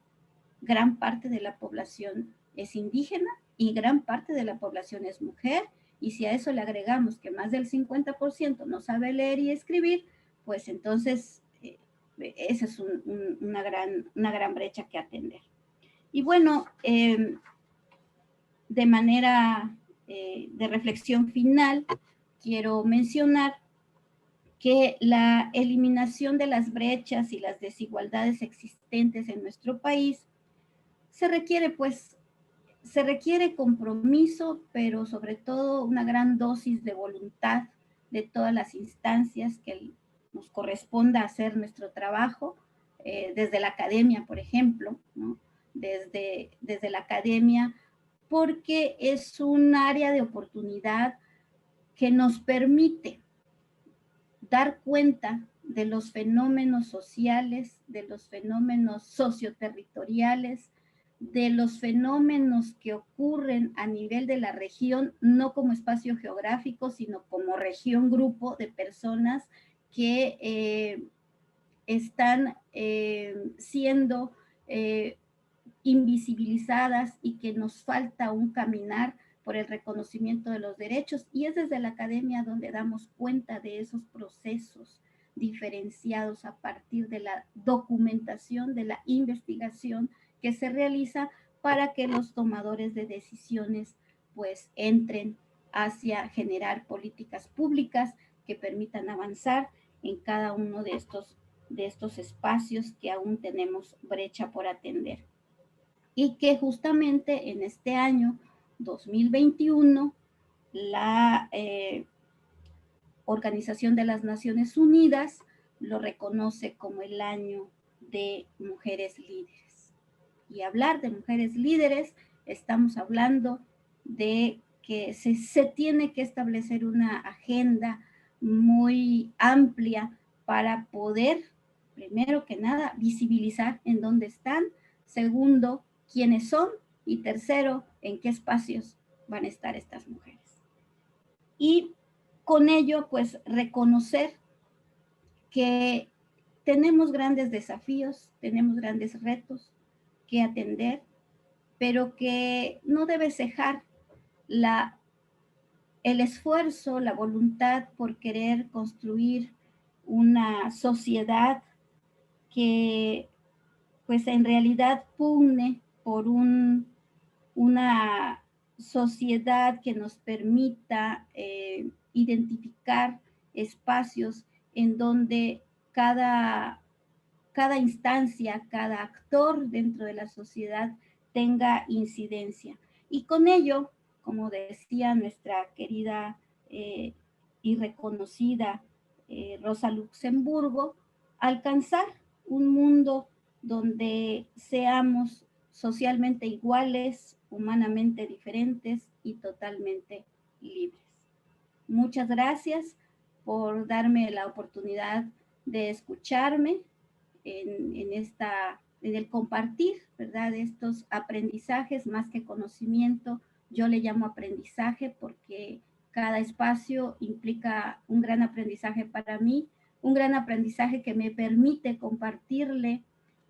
gran parte de la población es indígena y gran parte de la población es mujer, y si a eso le agregamos que más del 50% no sabe leer y escribir, pues entonces esa es una gran brecha que atender. Y bueno, de manera de reflexión final, quiero mencionar que la eliminación de las brechas y las desigualdades existentes en nuestro país se requiere compromiso, pero sobre todo una gran dosis de voluntad de todas las instancias que nos corresponda hacer nuestro trabajo, desde la academia, por ejemplo, ¿no? Desde la academia, porque es un área de oportunidad que nos permite dar cuenta de los fenómenos sociales, de los fenómenos socioterritoriales, de los fenómenos que ocurren a nivel de la región, no como espacio geográfico, sino como región, grupo de personas que están siendo invisibilizadas y que nos falta un caminar por el reconocimiento de los derechos, y es desde la academia donde damos cuenta de esos procesos diferenciados a partir de la documentación, de la investigación que se realiza para que los tomadores de decisiones pues entren hacia generar políticas públicas que permitan avanzar en cada uno de estos espacios que aún tenemos brecha por atender. Y que justamente en este año 2021 la Organización de las Naciones Unidas lo reconoce como el año de mujeres líderes. Y hablar de mujeres líderes, estamos hablando de que se tiene que establecer una agenda muy amplia para poder, primero que nada, visibilizar en dónde están, segundo, quiénes son, y tercero, en qué espacios van a estar estas mujeres. Y con ello, pues, reconocer que tenemos grandes desafíos, tenemos grandes retos que atender, pero que no debe cejar el esfuerzo, la voluntad por querer construir una sociedad que pues en realidad pugne por una sociedad que nos permita identificar espacios en donde cada instancia, cada actor dentro de la sociedad tenga incidencia. Y con ello, como decía nuestra querida y reconocida Rosa Luxemburgo, alcanzar un mundo donde seamos socialmente iguales, humanamente diferentes y totalmente libres. Muchas gracias por darme la oportunidad de escucharme en el compartir, ¿verdad?, de estos aprendizajes más que conocimiento, Yo le llamo aprendizaje porque cada espacio implica un gran aprendizaje para mí, un gran aprendizaje que me permite compartirle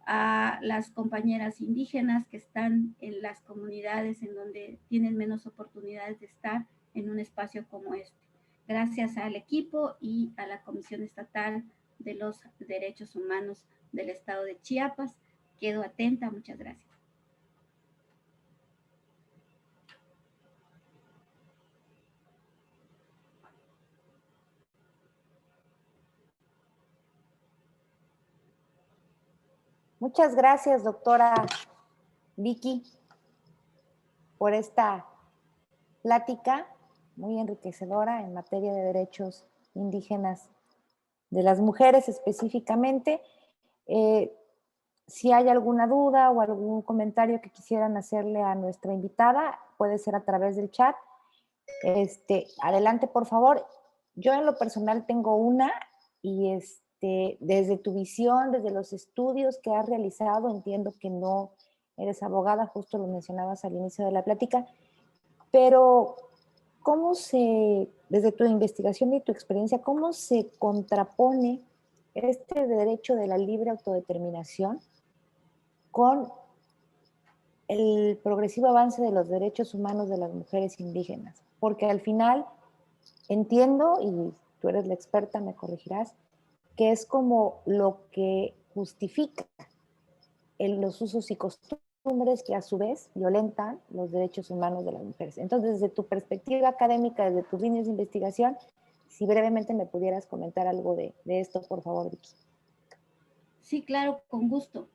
a las compañeras indígenas que están en las comunidades en donde tienen menos oportunidades de estar en un espacio como este. Gracias al equipo y a la Comisión Estatal de los Derechos Humanos del Estado de Chiapas. Quedo atenta. Muchas gracias. Muchas gracias, doctora Vicky, por esta plática muy enriquecedora en materia de derechos indígenas de las mujeres específicamente. Si hay alguna duda o algún comentario que quisieran hacerle a nuestra invitada, puede ser a través del chat. Adelante, por favor. Yo en lo personal tengo una y desde tu visión, desde los estudios que has realizado, entiendo que no eres abogada, justo lo mencionabas al inicio de la plática, pero desde tu investigación y tu experiencia, cómo se contrapone este derecho de la libre autodeterminación con el progresivo avance de los derechos humanos de las mujeres indígenas? Porque al final entiendo, y tú eres la experta, me corregirás, que es como lo que justifica los usos y costumbres que a su vez violentan los derechos humanos de las mujeres. Entonces, desde tu perspectiva académica, desde tus líneas de investigación, si brevemente me pudieras comentar algo de esto, por favor, Vicky. Sí, claro, con gusto.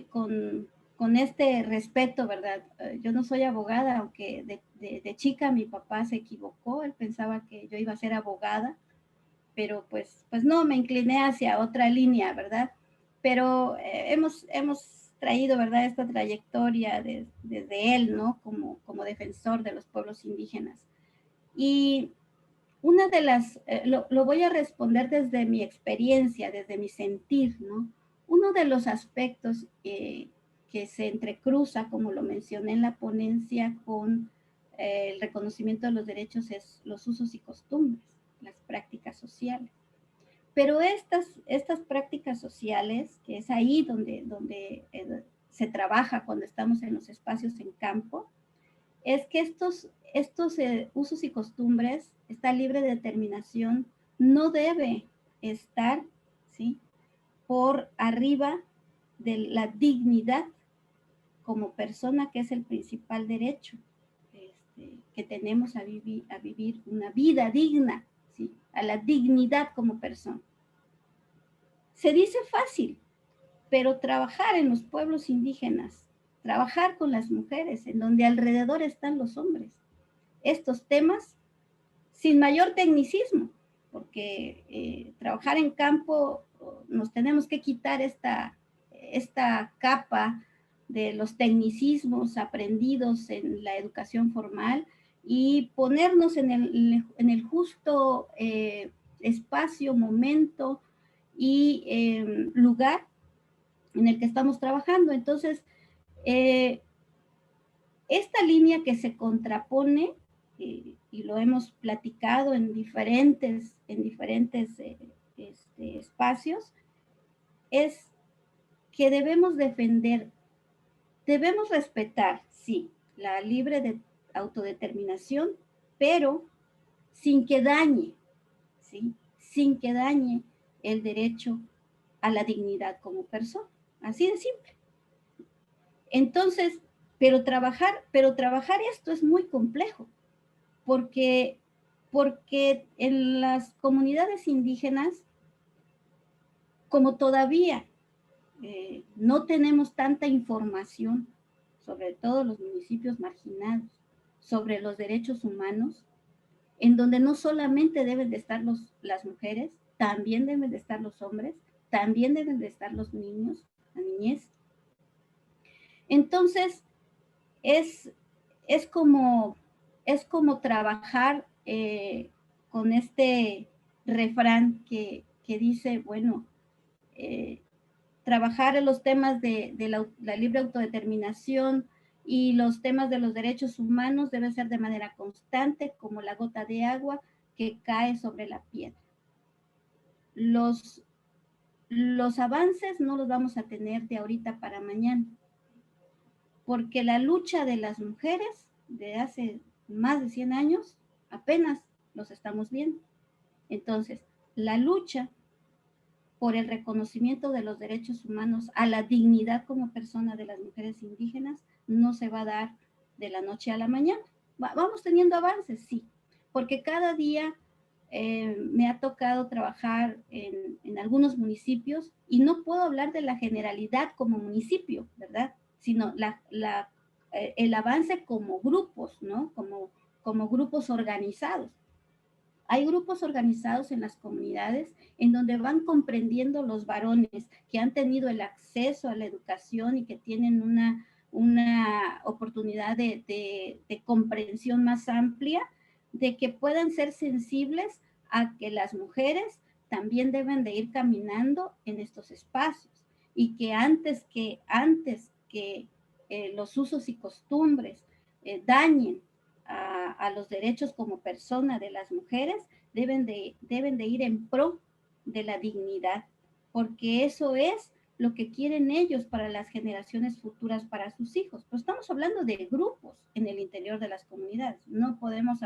Con este respeto, ¿verdad? Yo no soy abogada, aunque de chica mi papá se equivocó, él pensaba que yo iba a ser abogada, pero pues no, me incliné hacia otra línea, ¿verdad? Pero hemos traído, ¿verdad?, esta trayectoria desde él, ¿no? Como defensor de los pueblos indígenas. Y una de las, lo voy a responder desde mi experiencia, desde mi sentir, ¿no? Uno de los aspectos que se entrecruza, como lo mencioné en la ponencia, con el reconocimiento de los derechos es los usos y costumbres, las prácticas sociales. Pero estas prácticas sociales, que es ahí donde se trabaja cuando estamos en los espacios en campo, es que estos usos y costumbres, esta libre determinación, no debe estar, ¿sí?, por arriba de la dignidad como persona, que es el principal derecho que tenemos a vivir una vida digna, ¿sí?, a la dignidad como persona. Se dice fácil, pero trabajar en los pueblos indígenas, trabajar con las mujeres, en donde alrededor están los hombres, estos temas sin mayor tecnicismo, porque trabajar en campo nos tenemos que quitar esta capa de los tecnicismos aprendidos en la educación formal y ponernos en el justo espacio, momento y lugar en el que estamos trabajando. Entonces, esta línea que se contrapone, y lo hemos platicado en diferentes espacios, es que debemos defender, debemos respetar, sí, la libre autodeterminación, pero sin que dañe, ¿sí?, sin que dañe el derecho a la dignidad como persona. Así de simple. Entonces, pero trabajar esto es muy complejo, porque en las comunidades indígenas, como todavía no tenemos tanta información, sobre todo los municipios marginados, sobre los derechos humanos, en donde no solamente deben de estar las mujeres, también deben de estar los hombres, también deben de estar los niños, la niñez. Entonces, es como trabajar con este refrán que dice, bueno, trabajar en los temas de la libre autodeterminación y los temas de los derechos humanos deben ser de manera constante, como la gota de agua que cae sobre la piedra. Los avances no los vamos a tener de ahorita para mañana, porque la lucha de las mujeres de hace más de 100 años apenas los estamos viendo. Entonces, la lucha por el reconocimiento de los derechos humanos a la dignidad como persona de las mujeres indígenas no se va a dar de la noche a la mañana. Vamos teniendo avances, sí, porque cada día me ha tocado trabajar en algunos municipios y no puedo hablar de la generalidad como municipio, ¿verdad? Sino el avance como grupos, ¿no? Como grupos organizados. Hay grupos organizados en las comunidades en donde van comprendiendo los varones que han tenido el acceso a la educación y que tienen una oportunidad de comprensión más amplia, de que puedan ser sensibles a que las mujeres también deben de ir caminando en estos espacios y que antes que los usos y costumbres dañen a los derechos como persona de las mujeres, deben de ir en pro de la dignidad, porque eso es lo que quieren ellos para las generaciones futuras, para sus hijos. Pero estamos hablando de grupos en el interior de las comunidades. No podemos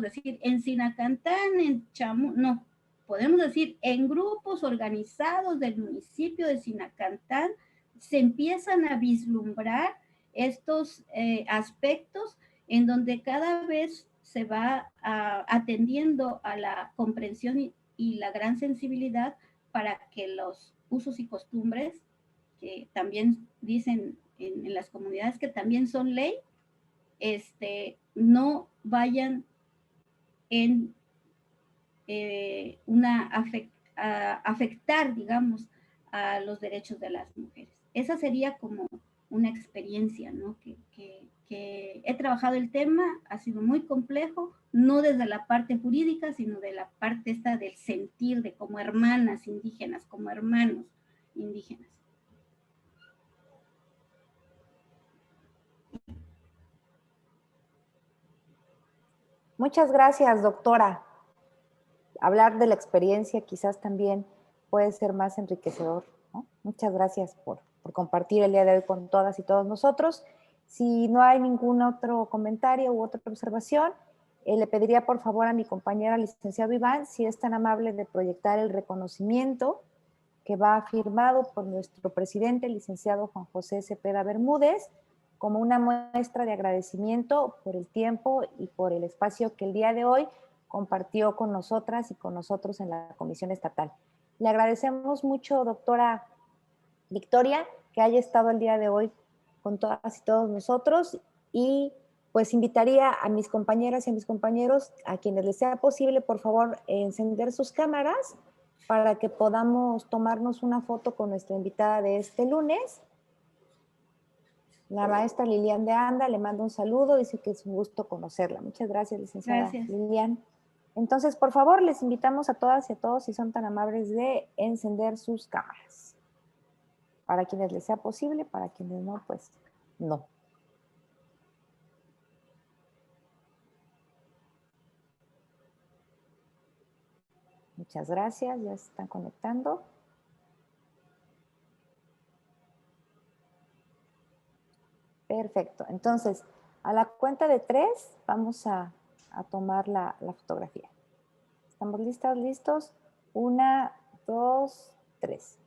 decir en Sinacantán, en Chamú, no. Podemos decir en grupos organizados del municipio de Sinacantán se empiezan a vislumbrar estos aspectos en donde cada vez se va atendiendo a la comprensión y la gran sensibilidad para que los usos y costumbres, que también dicen en las comunidades que también son ley, no vayan en afectar, digamos, a los derechos de las mujeres. Esa sería como una experiencia, ¿no? Que he trabajado el tema, ha sido muy complejo, no desde la parte jurídica, sino de la parte esta del sentir, de como hermanas indígenas, como hermanos indígenas. Muchas gracias, doctora. Hablar de la experiencia quizás también puede ser más enriquecedor, ¿no? Muchas gracias por compartir el día de hoy con todas y todos nosotros. Si no hay ningún otro comentario u otra observación, le pediría por favor a mi compañera licenciado Iván si es tan amable de proyectar el reconocimiento que va firmado por nuestro presidente, el licenciado Juan José Cepeda Bermúdez, como una muestra de agradecimiento por el tiempo y por el espacio que el día de hoy compartió con nosotras y con nosotros en la Comisión Estatal. Le agradecemos mucho, doctora Victoria, que haya estado el día de hoy con todas y todos nosotros, y pues invitaría a mis compañeras y a mis compañeros, a quienes les sea posible, por favor, encender sus cámaras para que podamos tomarnos una foto con nuestra invitada de este lunes. La maestra Lilian de Anda le manda un saludo, dice que es un gusto conocerla. Muchas gracias, licenciada Lilian. Entonces, por favor, les invitamos a todas y a todos, si son tan amables, de encender sus cámaras. Para quienes les sea posible, para quienes no, pues no. Muchas gracias, ya se están conectando. Perfecto, entonces, a la cuenta de 3 vamos a tomar la fotografía. ¿Estamos listas, listos? 1, 2, 3.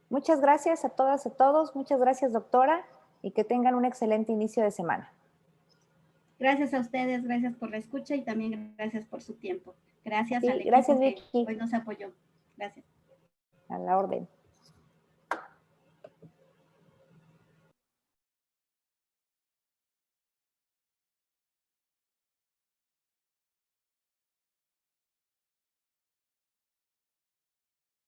Muchas gracias a todas y a todos. Muchas gracias, doctora, y que tengan un excelente inicio de semana. Gracias a ustedes, gracias por la escucha y también gracias por su tiempo. Gracias al equipo gracias, Vicky, que hoy nos apoyó. Gracias. A la orden.